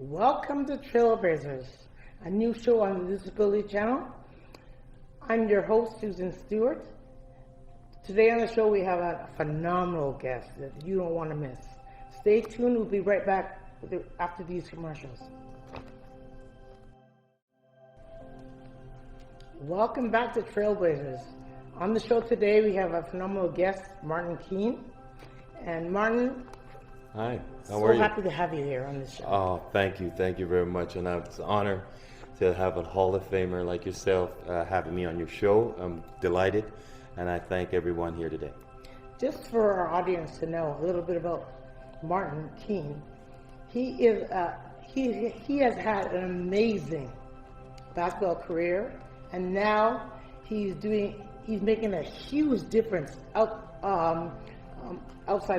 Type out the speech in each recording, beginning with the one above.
Welcome to Trailblazers, a new show on the Disability Channel. I'm your host, Susan Stewart. Today on the show we have a phenomenal guest that you don't want to miss. Stay tuned, we'll be right back after these commercials. Welcome back to Trailblazers. On the show today we have a phenomenal guest, Martin Keane. And Martin, hi, how are you? So happy to have you here on this show. Oh, thank you very much. And it's an honor to have a Hall of Famer like yourself having me on your show. I'm delighted, and I thank everyone here today. Just for our audience to know a little bit about Martin Keane, he has had an amazing basketball career, and now he's making a huge difference outside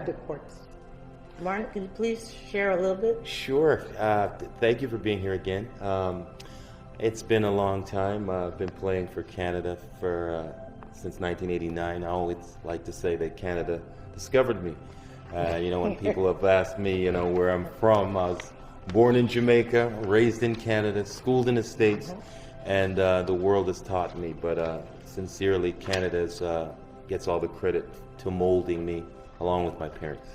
the courts. Martin, can you please share a little bit? Sure. Thank you for being here again. It's been a long time. I've been playing for Canada since 1989. I always like to say that Canada discovered me. When people have asked me, where I'm from, I was born in Jamaica, raised in Canada, schooled in the States, and the world has taught me. But sincerely, Canada gets all the credit to molding me along with my parents.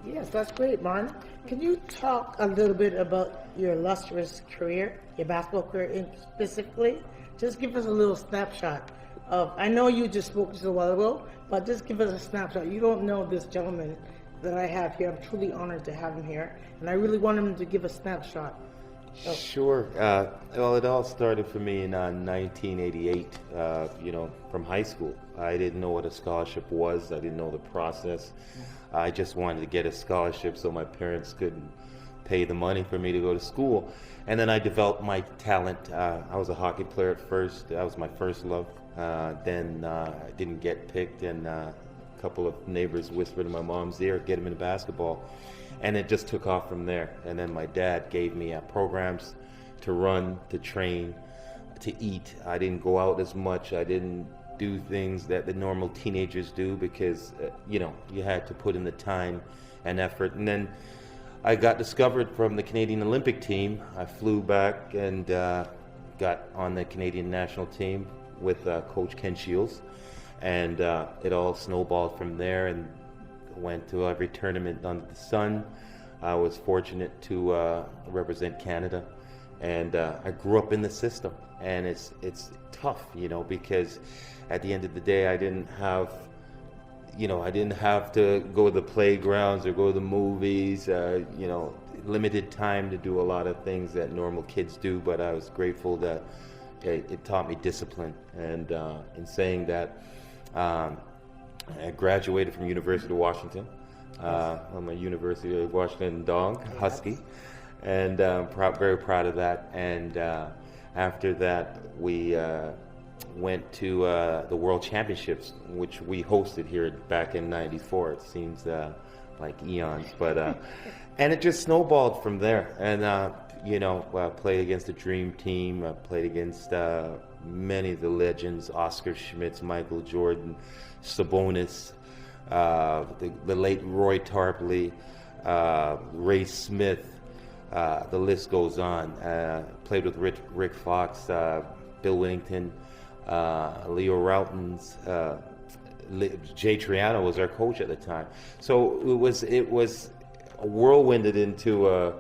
Yes, that's great, Martin. Can you talk a little bit about your illustrious career, your basketball career specifically? Just give us a little snapshot of, I know you just spoke just a while ago, but just give us a snapshot. You don't know this gentleman that I have here. I'm truly honored to have him here, and I really want him to give a snapshot. Sure. Well, it all started for me in 1988, from high school. I didn't know what a scholarship was. I didn't know the process. I just wanted to get a scholarship so my parents couldn't pay the money for me to go to school. And then I developed my talent. I was a hockey player at first. That was my first love. Then I didn't get picked, and a couple of neighbors whispered in my mom's ear, get him into basketball. And it just took off from there. And then my dad gave me programs to run, to train, to eat. I didn't go out as much. I didn't do things that the normal teenagers do because, you had to put in the time and effort. And then I got discovered from the Canadian Olympic team. I flew back and got on the Canadian national team with Coach Ken Shields. And it all snowballed from there and went to every tournament under the sun. I was fortunate to represent Canada, and I grew up in the system. And it's tough, because at the end of the day, I didn't have to go to the playgrounds or go to the movies. Limited time to do a lot of things that normal kids do. But I was grateful that it taught me discipline. And in saying that, I graduated from University of Washington. I'm a University of Washington dog, Husky, and I'm very proud of that. And after that, we went to the World Championships, which we hosted here back in '94. It seems like eons, but and it just snowballed from there. And I played against the Dream Team. I played against many of the legends: Oscar Schmitz, Michael Jordan, Sabonis, the late Roy Tarpley, Ray Smith. The list goes on. Played with Rick Fox, Bill Whittington, Leo Routens. Jay Triano was our coach at the time. So it was whirlwinded into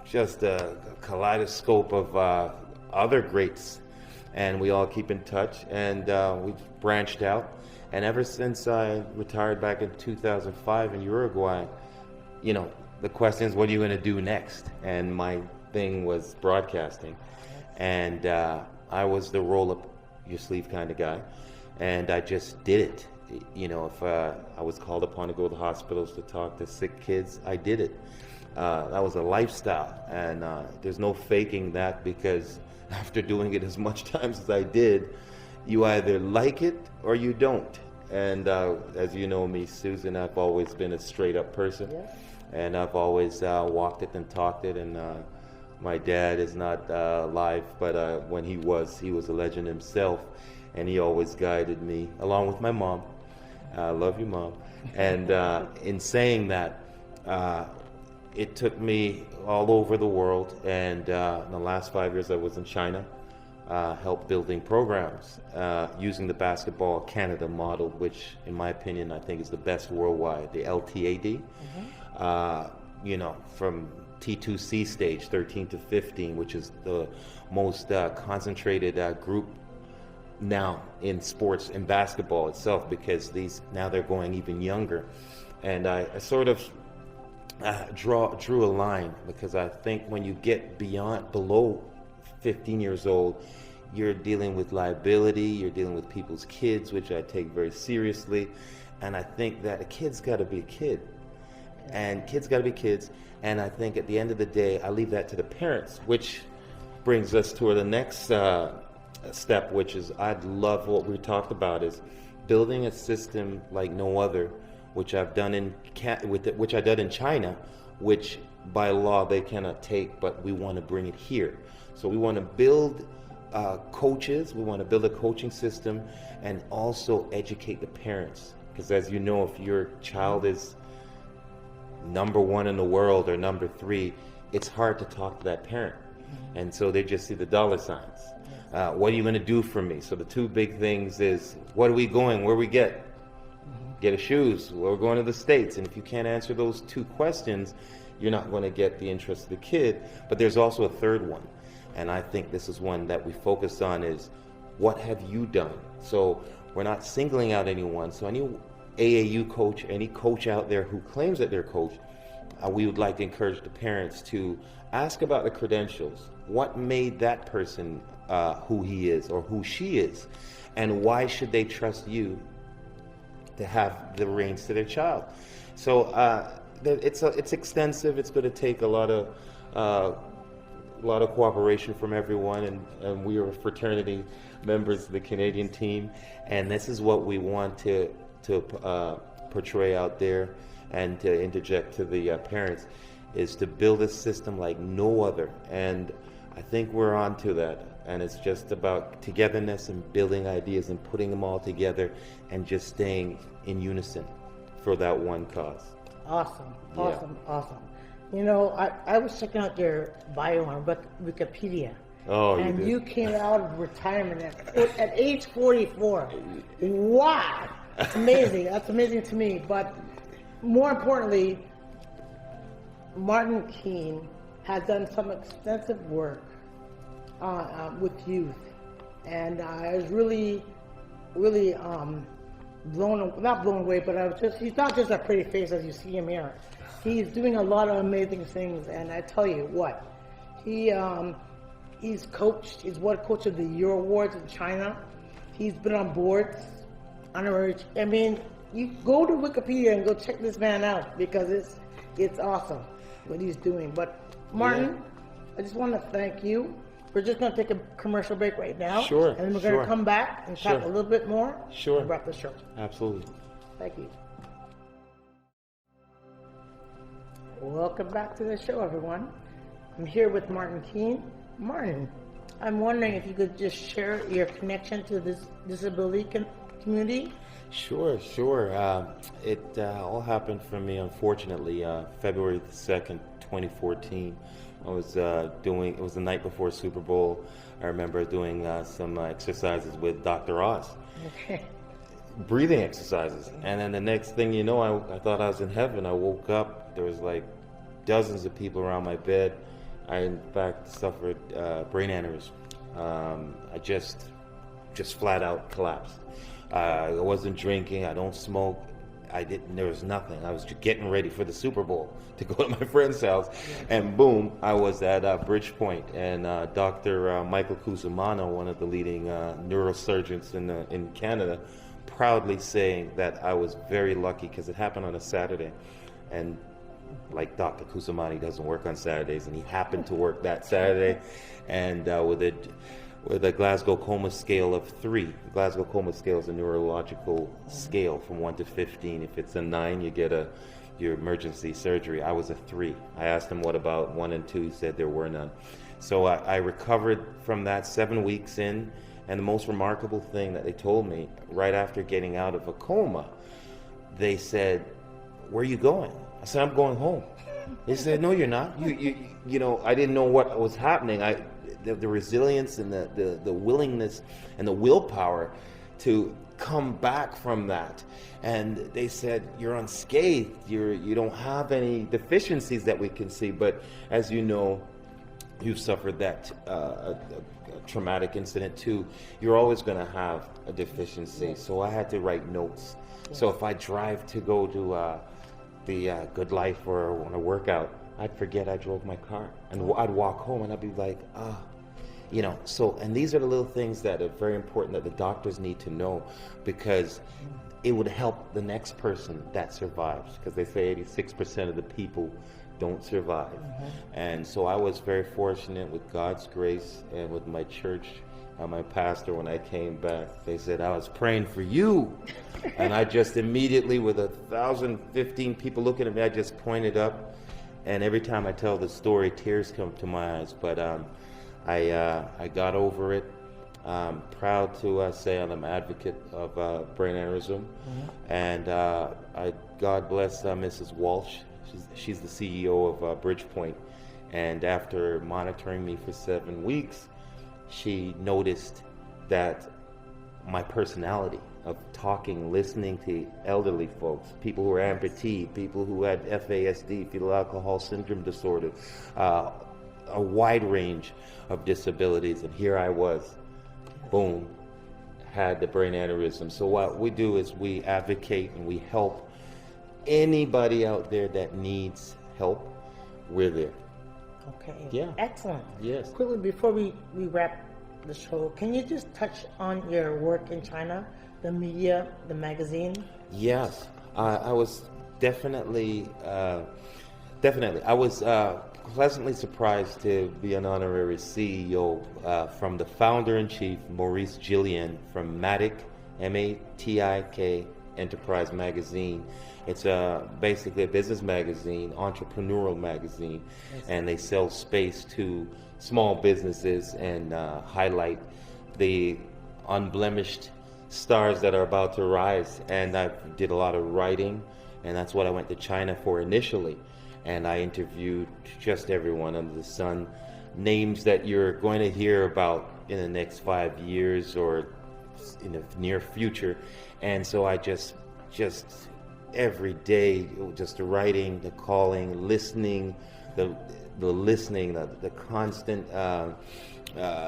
just a kaleidoscope of other greats, and we all keep in touch, and we branched out. And ever since I retired back in 2005 in Uruguay, the question is, what are you going to do next? And my thing was broadcasting, and I was the roll-up-your-sleeve kind of guy, and I just did it. If I was called upon to go to the hospitals to talk to sick kids, I did it. That was a lifestyle, and there's no faking that, because after doing it as much times as I did, you either like it or you don't. And as you know me, Susan, I've always been a straight-up person. Yes. And I've always walked it and talked it. And my dad is not alive, but when he was a legend himself, and he always guided me, along with my mom. I love you, Mom. And in saying that, it took me all over the world, and in the last 5 years I was in China, helped building programs using the Basketball Canada model, which in my opinion I think is the best worldwide, the LTAD. You know, from T2C stage, 13 to 15, which is the most concentrated group now in sports and basketball itself, because now they're going even younger. And I sort of drew a line, because I think when you get below 15 years old, you're dealing with liability, you're dealing with people's kids, which I take very seriously. And I think that a kid's got to be a kid, and kids got to be kids. And I think at the end of the day, I leave that to the parents, which brings us to the next step, which is I'd love what we talked about is building a system like no other, which I've done which I did in China, which by law they cannot take, but we want to bring it here. So we want to build coaches, we want to build a coaching system, and also educate the parents. Because as you know, if your child is number 1 in the world or number 3, it's hard to talk to that parent. And so they just see the dollar signs. What are you going to do for me? So the two big things is, what are we going? Where we get a shoes? We're going to the States. And if you can't answer those two questions, you're not going to get the interest of the kid. But there's also a third one. And I think this is one that we focus on, is what have you done? So we're not singling out anyone. So any AAU coach, any coach out there who claims that they're coach, we would like to encourage the parents to ask about the credentials. What made that person who he is or who she is? And why should they trust you to have the reins to their child? So it's extensive. It's going to take a lot of cooperation from everyone, and we are fraternity members of the Canadian team, and this is what we want to portray out there and to interject to the parents, is to build a system like no other. And I think we're on to that, and it's just about togetherness and building ideas and putting them all together and just staying in unison for that one cause. Awesome. Yeah. You know, I was checking out your bio on Wikipedia. Oh, and you did. came out of retirement at age 44. Wow. That's amazing. That's amazing to me. But more importantly, Martin Keane has done some extensive work with youth. And I was really not blown away, but he's not just a pretty face as you see him here. He's doing a lot of amazing things, and I tell you what, he's coached. He's won Coach of the Year awards in China. He's been on boards, honorary. I mean, you go to Wikipedia and go check this man out, because it's awesome what he's doing. But Martin, I just want to thank you. We're just going to take a commercial break right now. Sure. And then we're going to come back and talk a little bit more. Sure. And wrap the show. Absolutely. Thank you. Welcome back to the show, everyone. I'm here with Martin Keane. Martin, I'm wondering if you could just share your connection to this disability community. Sure. It all happened for me, unfortunately, February 2nd, 2014. I was it was the night before Super Bowl. I remember doing some exercises with Dr. Oz. Okay. Breathing exercises. And then the next thing you know, I thought I was in heaven. I woke up, there was like dozens of people around my bed. I, in fact, suffered brain aneurysm. I just flat out collapsed. I wasn't drinking, I don't smoke. There was nothing. I was just getting ready for the Super Bowl to go to my friend's house, and boom, I was at Bridgepoint, and Dr. Michael Cusimano, one of the leading neurosurgeons in Canada, proudly saying that I was very lucky, because it happened on a Saturday, and like Dr. Cusimano, he doesn't work on Saturdays, and he happened to work that Saturday, and with a Glasgow Coma scale of 3. The Glasgow Coma scale is a neurological scale from 1 to 15. If it's a 9, you get your emergency surgery. I was a 3. I asked him what about 1 and 2. He said there were none. So I recovered from that 7 weeks in, and the most remarkable thing that they told me right after getting out of a coma, they said, "Where are you going?" I said, "I'm going home." They said, no, you're not. You know, I didn't know what was happening. The resilience and the willingness and the willpower to come back from that. And they said, you're unscathed. You don't have any deficiencies that we can see. But as you know, you've suffered that a traumatic incident too. You're always going to have a deficiency. So I had to write notes. So if I drive to go to the Good Life or want to work out, I'd forget I drove my car, and I'd walk home and I'd be like, you know. So, and these are the little things that are very important that the doctors need to know, because it would help the next person that survives, because they say 86% of the people don't survive. And so I was very fortunate with God's grace and with my church and my pastor. When I came back, they said, I was praying for you. And I just immediately, with 1,015 people looking at me, I just pointed up. And every time I tell the story, tears come to my eyes. But I got over it. I'm proud to say I'm an advocate of brain aneurysm. And God bless Mrs. Walsh. She's the CEO of Bridgepoint. And after monitoring me for 7 weeks, she noticed that my personality of talking, listening to elderly folks, people who are amputee, people who had FASD, fetal alcohol syndrome disorder, a wide range of disabilities. And here I was, boom, had the brain aneurysm. So what we do is we advocate and we help anybody out there that needs help. We're there. Okay. Yeah. Excellent. Yes. Quickly, before we wrap the show, can you just touch on your work in China, the media, the magazine? Yes. I was definitely, I was pleasantly surprised to be an honorary CEO from the founder-in-chief, Maurice Gillian, from Matic, M-A-T-I-K, Enterprise Magazine. It's basically a business magazine, entrepreneurial magazine, and they sell space to small businesses and highlight the unblemished stars that are about to rise. And I did a lot of writing, and that's what I went to China for initially. And I interviewed just everyone under the sun, names that you're going to hear about in the next 5 years or in the near future. And so I just every day, just the writing, the calling, listening, the listening, the constant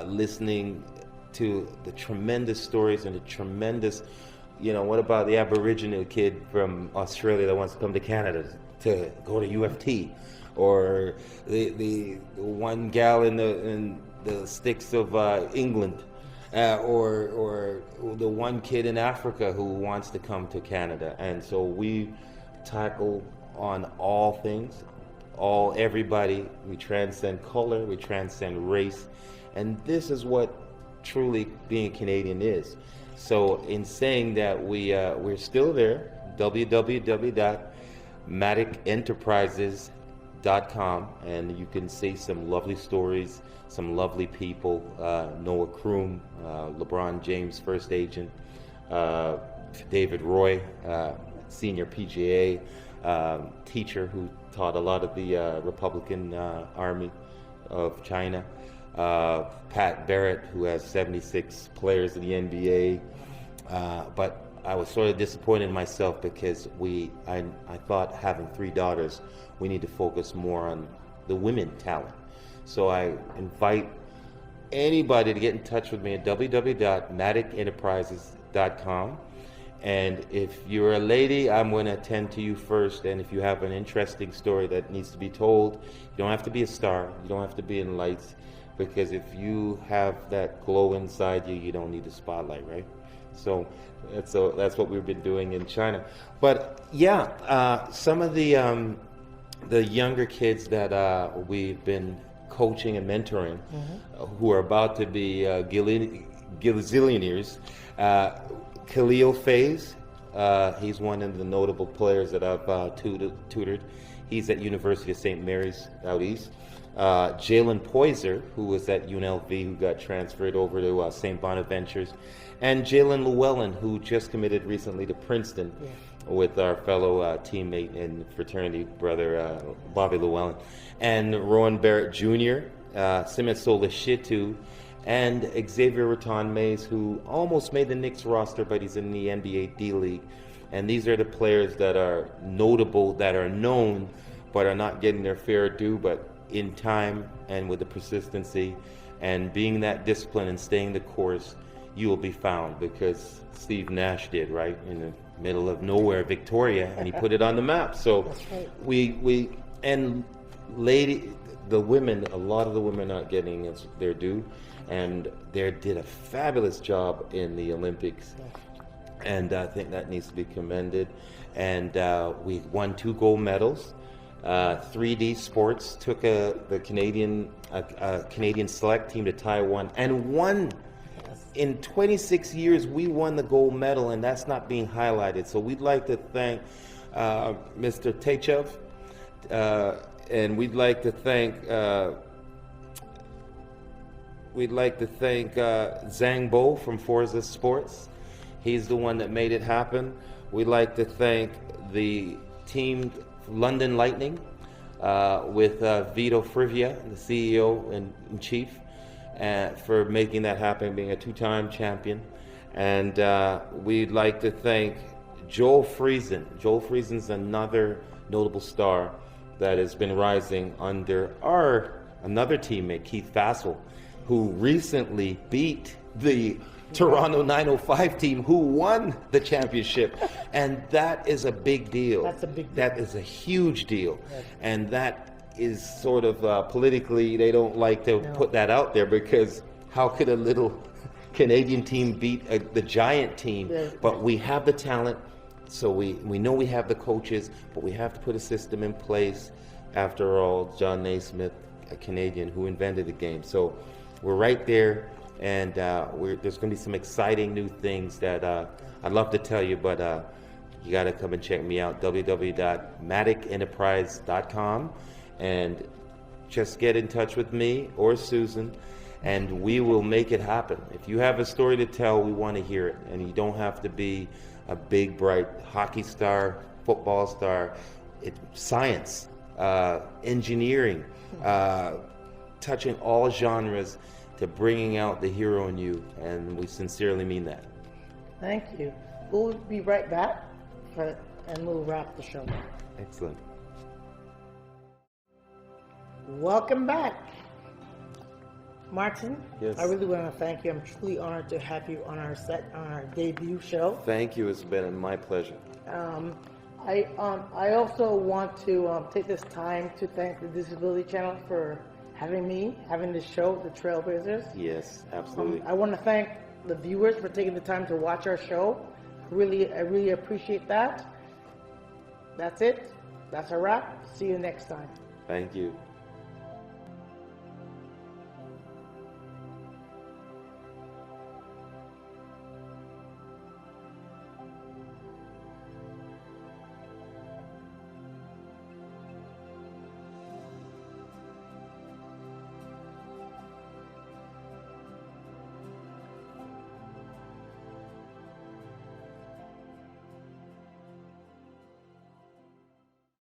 listening to the tremendous stories and the tremendous, you know, what about the Aboriginal kid from Australia that wants to come to Canada to go to UFT, or the one gal in the sticks of England, or the one kid in Africa who wants to come to Canada. And so we tackle on all things, everybody. We transcend color, we transcend race, and this is what truly being Canadian is. So in saying that, we're still there, www.maticenterprises.com, and you can see some lovely stories, some lovely people, Noah Kroom, LeBron James' first agent, David Roy, senior PGA teacher who taught a lot of the Republican Army of China, Pat Barrett, who has 76 players in the NBA, but I was sort of disappointed in myself because I thought, having 3 daughters, we need to focus more on the women talent. So I invite anybody to get in touch with me at www.maticenterprises.com. And if you're a lady, I'm going to attend to you first. And if you have an interesting story that needs to be told, you don't have to be a star. You don't have to be in lights. Because if you have that glow inside you, you don't need the spotlight, right? So that's what we've been doing in China. But yeah, some of the younger kids that we've been coaching and mentoring, who are about to be gazillionaires. Khalil Faze, he's one of the notable players that I've tutored. He's at University of St. Mary's out east. Jalen Poyser, who was at UNLV, who got transferred over to St. Bonaventures, and Jalen Llewellyn, who just committed recently to Princeton. with our fellow teammate and fraternity brother Bobby Llewellyn, and Rowan Barrett Jr., Simit Solishitu, and Xavier Raton-Mays, who almost made the Knicks roster, but he's in the NBA D-League. And these are the players that are notable, that are known, but are not getting their fair due. But in time and with the persistency and being that discipline and staying the course, you will be found, because Steve Nash did, right, in the middle of nowhere, Victoria, and he put it on the map. So we and the women, a lot of the women are not getting their due, and they did a fabulous job in the Olympics, and I think that needs to be commended. And we won 2 gold medals. 3D Sports took the Canadian select team to Taiwan and won. In 26 years, we won the gold medal, and that's not being highlighted. So we'd like to thank Mr. Techev, and we'd like to thank Zhang Bo from Forza Sports. He's the one that made it happen. We'd like to thank the team London Lightning with Vito Frivia, the CEO and chief, for making that happen, being a 2-time champion. And we'd like to thank Joel Friesen. Joel Friesen's another notable star that has been rising under another teammate, Keith Fassel, who recently beat the Toronto 905 team, who won the championship. And that is a big deal. That's a big deal. That is a huge deal. Yes. And that is sort of politically, they don't like to put that out there, because how could a little Canadian team beat the giant team? Yeah. But we have the talent, so we know we have the coaches, but we have to put a system in place. After all, John Naismith, a Canadian who invented the game. So we're right there, and there's going to be some exciting new things that I'd love to tell you, but you got to come and check me out, www.maticenterprise.com, and just get in touch with me or Susan, and we will make it happen. If you have a story to tell, we want to hear it, and you don't have to be a big, bright hockey star, football star. It's science, engineering, touching all genres, to bringing out the hero in you, and we sincerely mean that. Thank you. We'll be right back, and we'll wrap the show. Excellent. Welcome back. Martin, yes. I really want to thank you. I'm truly honored to have you on our set, on our debut show. Thank you. It's been my pleasure. I also want to take this time to thank the Disability Channel for having this show, the Trailblazers. Yes, absolutely. I want to thank the viewers for taking the time to watch our show. I really appreciate that. That's it. That's a wrap. See you next time. Thank you.